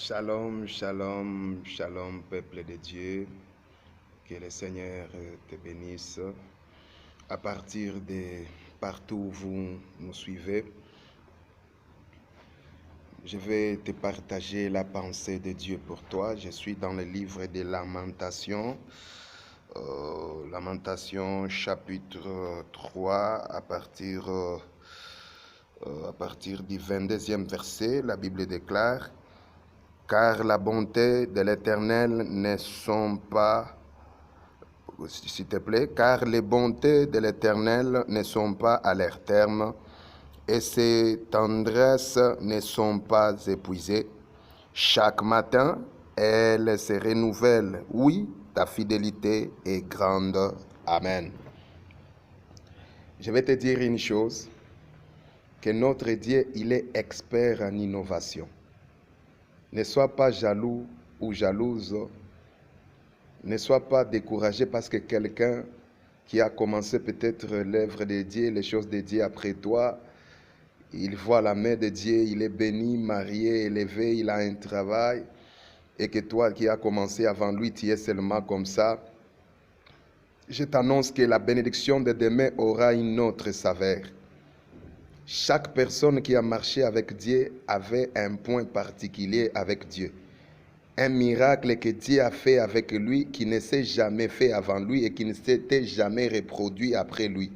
Shalom, shalom, shalom, peuple de Dieu. Que le Seigneur te bénisse. À partir de partout où vous nous suivez, je vais te partager la pensée de Dieu pour toi. Je suis dans le livre des Lamentations. Lamentations chapitre 3 à partir du 22e verset. La Bible déclare: car la bonté de l'Éternel ne sont pas, s'il te plaît, car les bontés de l'Éternel ne sont pas à leur terme, et ses tendresses ne sont pas épuisées. Chaque matin, elles se renouvellent. Oui, ta fidélité est grande. Amen. Je vais te dire une chose, que notre Dieu, il est expert en innovation. Ne sois pas jaloux ou jalouse. Ne sois pas découragé parce que quelqu'un qui a commencé peut-être l'œuvre de Dieu, les choses de Dieu après toi, il voit la main de Dieu, il est béni, marié, élevé, il a un travail, et que toi qui as commencé avant lui, tu es seulement comme ça. Je t'annonce que la bénédiction de demain aura une autre saveur. Chaque personne qui a marché avec Dieu avait un point particulier avec Dieu. Un miracle que Dieu a fait avec lui qui ne s'est jamais fait avant lui et qui ne s'était jamais reproduit après lui.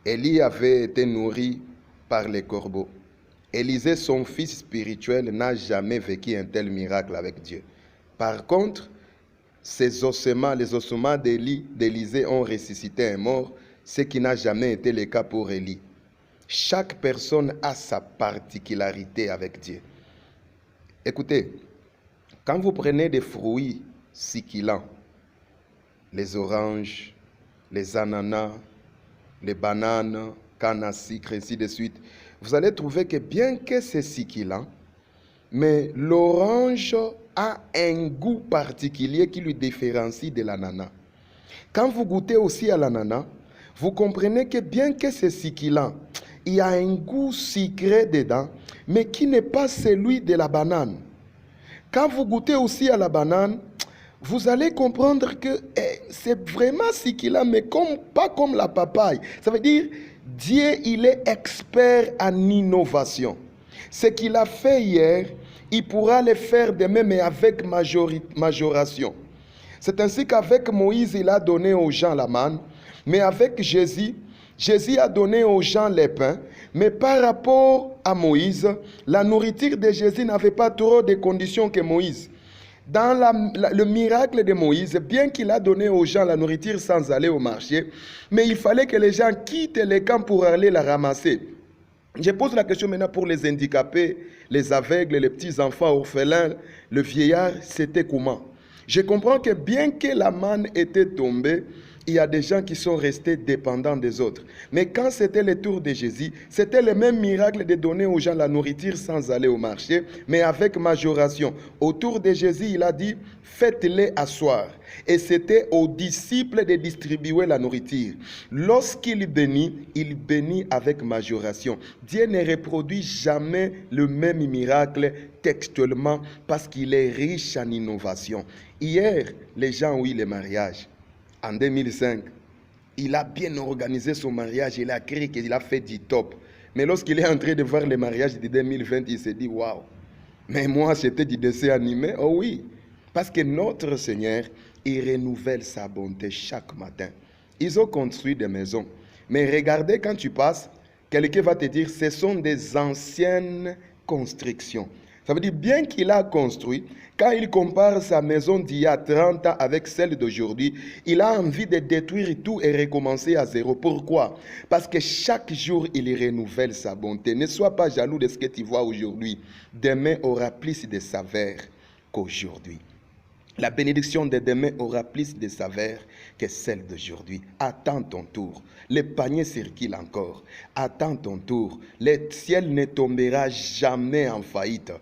Élie avait été nourri par les corbeaux. Élisée, son fils spirituel, n'a jamais vécu un tel miracle avec Dieu. Par contre, les ossements d'Élisée ont ressuscité un mort, ce qui n'a jamais été le cas pour Élie. Chaque personne a sa particularité avec Dieu. Écoutez, quand vous prenez des fruits succulents, les oranges, les ananas, les bananes, canne à sucre, ainsi de suite, vous allez trouver que bien que c'est succulent, mais l'orange a un goût particulier qui lui différencie de l'ananas. Quand vous goûtez aussi à l'ananas, vous comprenez que bien que c'est succulent, il y a un goût sucré dedans, mais qui n'est pas celui de la banane. Quand vous goûtez aussi à la banane, vous allez comprendre que c'est vraiment succulent, mais pas comme la papaye. Ça veut dire, Dieu, il est expert en innovation. Ce qu'il a fait hier, il pourra le faire demain, mais avec majoration. C'est ainsi qu'avec Moïse, il a donné aux gens la manne, mais avec Jésus, Jésus a donné aux gens les pains, mais par rapport à Moïse, la nourriture de Jésus n'avait pas trop de conditions que Moïse. Dans le miracle de Moïse, bien qu'il a donné aux gens la nourriture sans aller au marché, mais il fallait que les gens quittent les camps pour aller la ramasser. Je pose la question maintenant pour les handicapés, les aveugles, les petits-enfants orphelins, le vieillard, c'était comment? Je comprends que bien que la manne était tombée, il y a des gens qui sont restés dépendants des autres. Mais quand c'était le tour de Jésus, c'était le même miracle de donner aux gens la nourriture sans aller au marché, mais avec majoration. Autour de Jésus, il a dit, faites-les asseoir. Et c'était aux disciples de distribuer la nourriture. Lorsqu'il bénit avec majoration. Dieu ne reproduit jamais le même miracle textuellement parce qu'il est riche en innovation. Hier, les gens ont eu le mariage. En 2005, il a bien organisé son mariage, il a créé qu'il a fait du top. Mais lorsqu'il est en train de voir le mariage de 2020, il s'est dit, waouh, mais moi c'était du dessin animé. Oh oui, parce que notre Seigneur, il renouvelle sa bonté chaque matin. Ils ont construit des maisons. Mais regardez, quand tu passes, quelqu'un va te dire, ce sont des anciennes constructions. Ça veut dire, bien qu'il a construit, quand il compare sa maison d'il y a 30 ans avec celle d'aujourd'hui, il a envie de détruire tout et recommencer à zéro. Pourquoi? Parce que chaque jour, il renouvelle sa bonté. Ne sois pas jaloux de ce que tu vois aujourd'hui. Demain aura plus de saveur qu'aujourd'hui. La bénédiction de demain aura plus de saveur que celle d'aujourd'hui. Attends ton tour. Le panier circule encore. Attends ton tour. Le ciel ne tombera jamais en faillite.